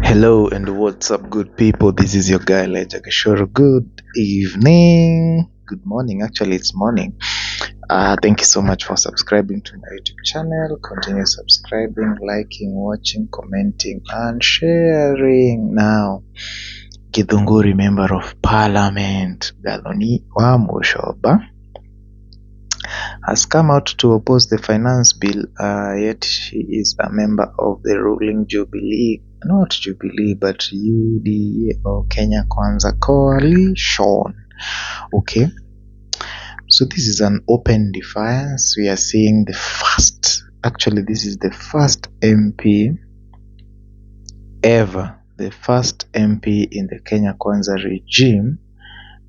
Hello and what's up, good people? This is your guy Elijah.gichuru. Good evening, good morning. Actually, it's morning. Thank you so much for subscribing to my YouTube channel. Continue subscribing, liking, watching, commenting, and sharing. Now, Githunguri Member of Parliament Gathoni Wamuchomba has come out to oppose the finance bill, yet she is a member of the ruling Jubilee, not Jubilee, but UDA or Kenya Kwanza coalition. Okay, so this is an open defiance. We are seeing this is the first MP ever, the first MP in the Kenya Kwanza regime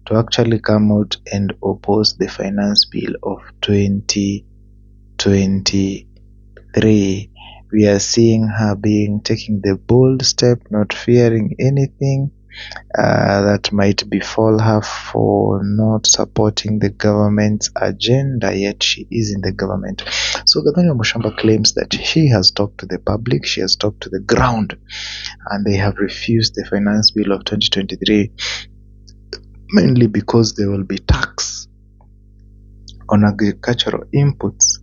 to actually come out and oppose the finance bill of 2023. We are seeing her taking the bold step, not fearing anything that might befall her for not supporting the government's agenda, yet she is in the government. So Gathoni Wamuchomba claims that she has talked to the public, she has talked to the ground, and they have refused the finance bill of 2023 mainly because there will be tax on agricultural inputs.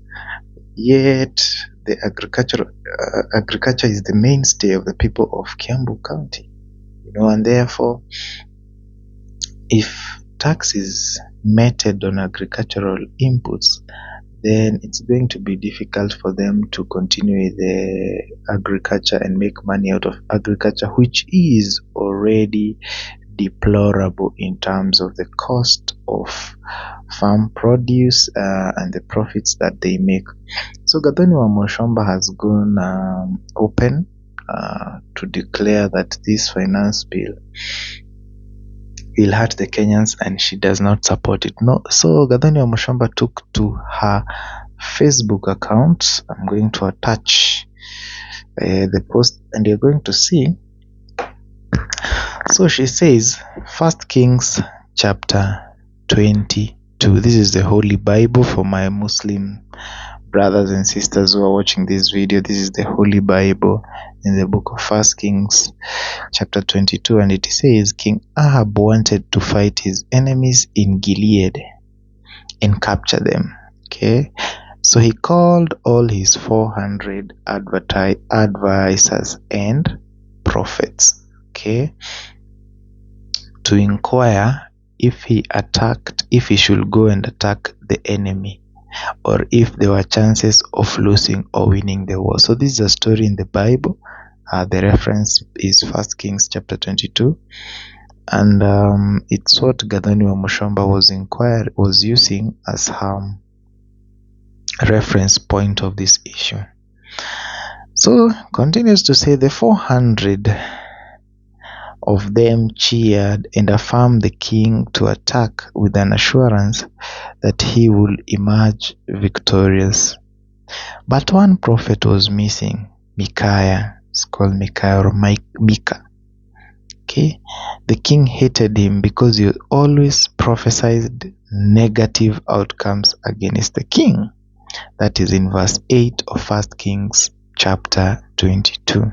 Yet the agriculture is the mainstay of the people of Kiambu County, and therefore, if tax is meted on agricultural inputs, then it's going to be difficult for them to continue with the agriculture and make money out of agriculture, which is already deplorable in terms of the cost of farm produce and the profits that they make. So Gathoni Wamuchomba has gone open to declare that this finance bill will hurt the Kenyans and she does not support it. No, so Gathoni Wamuchomba took to her Facebook account. I'm going to attach the post and you're going to see. So she says, 1 Kings chapter 22. This is the Holy Bible for my Muslim brothers and sisters who are watching this video. This is the Holy Bible in the book of 1 Kings chapter 22, and it says, King Ahab wanted to fight his enemies in Gilead and capture them. Okay, so he called all his 400 advisors and prophets, okay, to inquire if he should go and attack the enemy, or if there were chances of losing or winning the war. So this is a story in the Bible. The reference is 1 Kings chapter 22, and it's what Gathoni Wamuchomba was using as her reference point of this issue. So continues to say, the 400 of them cheered and affirmed the king to attack with an assurance that he would emerge victorious. But one prophet was missing, Micaiah. It's called Micaiah or Micah. Okay, the king hated him because he always prophesied negative outcomes against the king. That is in verse 8 of 1 Kings chapter 22.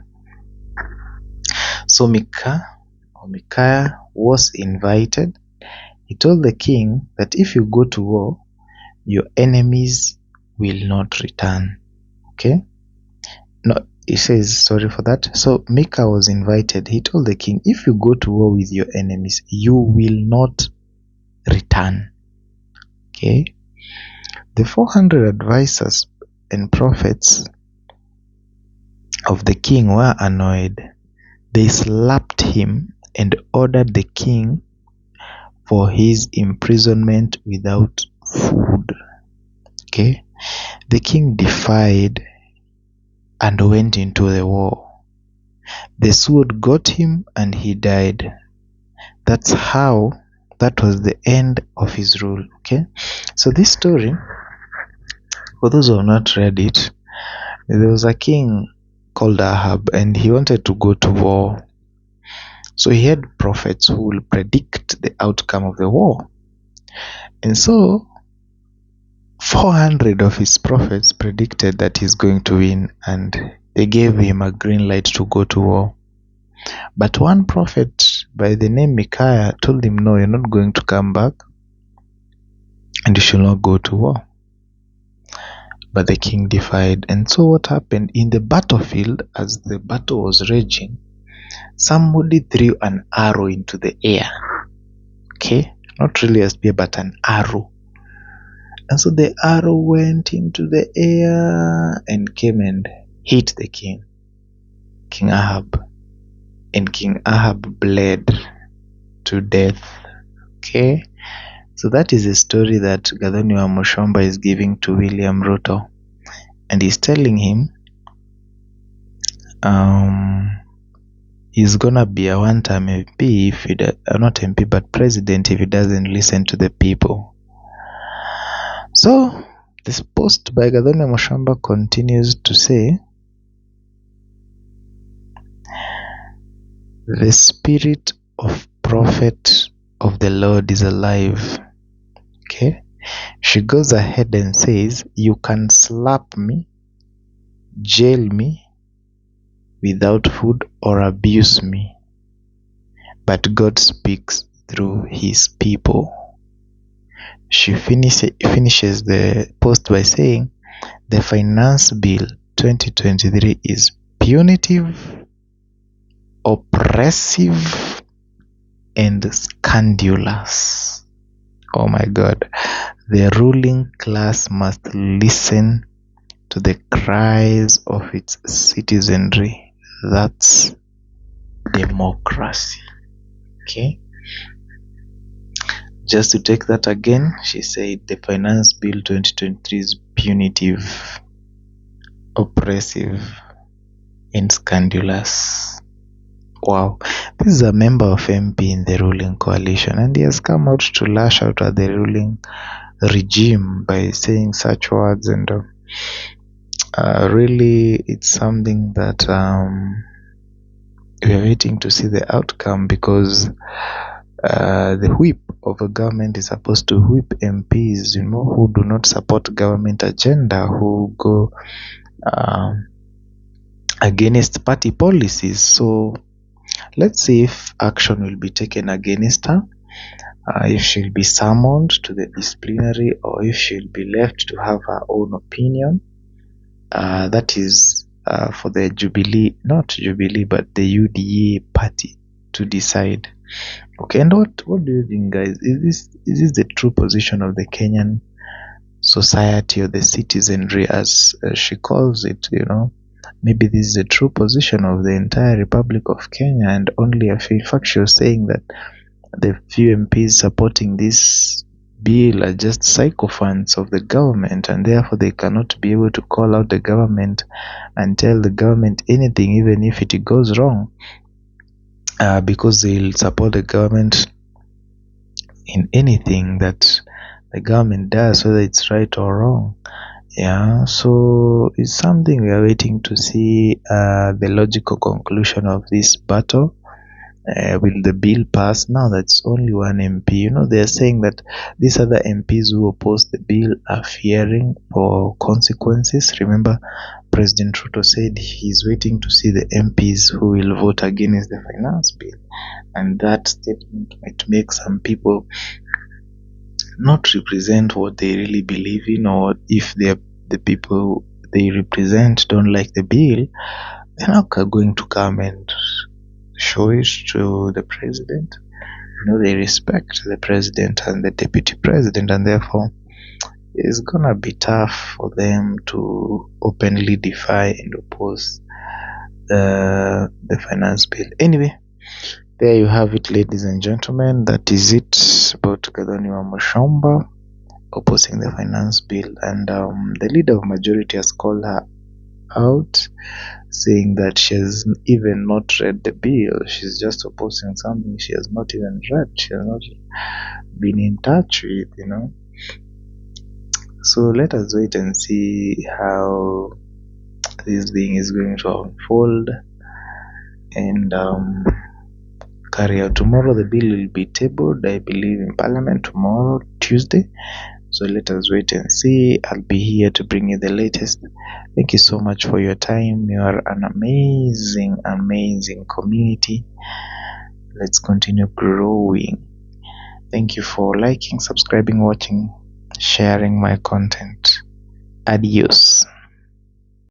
So Micaiah was invited. He told the king that if you go to war, your enemies will not return. Okay? No, he says, sorry for that. So Micaiah was invited. He told the king, if you go to war with your enemies, you will not return. Okay? The 400 advisors and prophets of the king were annoyed. They slapped him and ordered the king for his imprisonment without food. Okay, the king defied and went into the war. The sword got him and he died. That was the end of his rule. Okay, so this story, for those who have not read it, there was a king called Ahab and he wanted to go to war. So he had prophets who will predict the outcome of the war. And so 400 of his prophets predicted that he's going to win, and they gave him a green light to go to war. But one prophet by the name Micaiah told him, no, you're not going to come back, and you shall not go to war. But the king defied. And so what happened in the battlefield, as the battle was raging, somebody threw an arrow into the air. Okay? Not really a spear, but an arrow. And so the arrow went into the air and came and hit the king, King Ahab. And King Ahab bled to death. Okay? So that is a story that Gathoni Wamuchomba is giving to William Ruto. And he's telling him he's gonna be a one-time MP if he not MP but president if he doesn't listen to the people. So this post by Gathoni Wamuchomba continues to say, the spirit of prophet of the Lord is alive. Okay, she goes ahead and says, you can slap me, jail me without food, or abuse me, but God speaks through his people. She finishes the post by saying, the finance bill 2023 is punitive, oppressive, and scandalous. Oh my God. The ruling class must listen to the cries of its citizenry. That's democracy. Okay? Just to take that again, she said the Finance Bill 2023 is punitive, oppressive, and scandalous. Wow. This is a member of MP in the ruling coalition, and he has come out to lash out at the ruling regime by saying such words, and really it's something that we are waiting to see the outcome, because the whip of a government is supposed to whip MPs, who do not support government agenda, who go against party policies. So let's see if action will be taken against her, if she'll be summoned to the disciplinary, or if she'll be left to have her own opinion. That is for the not Jubilee, but the UDA party to decide. Okay, and what do you think, guys? Is this the true position of the Kenyan society, or the citizenry, as she calls it? Maybe this is the true position of the entire Republic of Kenya, and only a few factions saying that the few MPs supporting this bill are just sycophants of the government, and therefore they cannot be able to call out the government and tell the government anything, even if it goes wrong, because they'll support the government in anything that the government does, whether it's right or wrong. Yeah, so it's something we are waiting to see the logical conclusion of this battle. Will the bill pass? Now that's only one MP. They are saying that these other MPs who oppose the bill are fearing for consequences. Remember, President Ruto said he's waiting to see the MPs who will vote against the finance bill. And that statement might make some people not represent what they really believe in, or if the people they represent don't like the bill, they're not going to come and show it to the president. They respect the president and the deputy president, and therefore it's gonna be tough for them to openly defy and oppose the finance bill. Anyway, there you have it, ladies and gentlemen. That is it about Gathoni Wamuchomba opposing the finance bill, and the leader of majority has called her out, saying that she has even not read the bill. She's just opposing something she has not even read. She has not been in touch with, So let us wait and see how this thing is going to unfold and carry out. Tomorrow the bill will be tabled, I believe, in Parliament tomorrow, Tuesday, So let us wait and see. I'll be here to bring you the latest. Thank you so much for your time. You are an amazing community. Let's continue growing. Thank you for liking, subscribing, watching, sharing my content. Adios.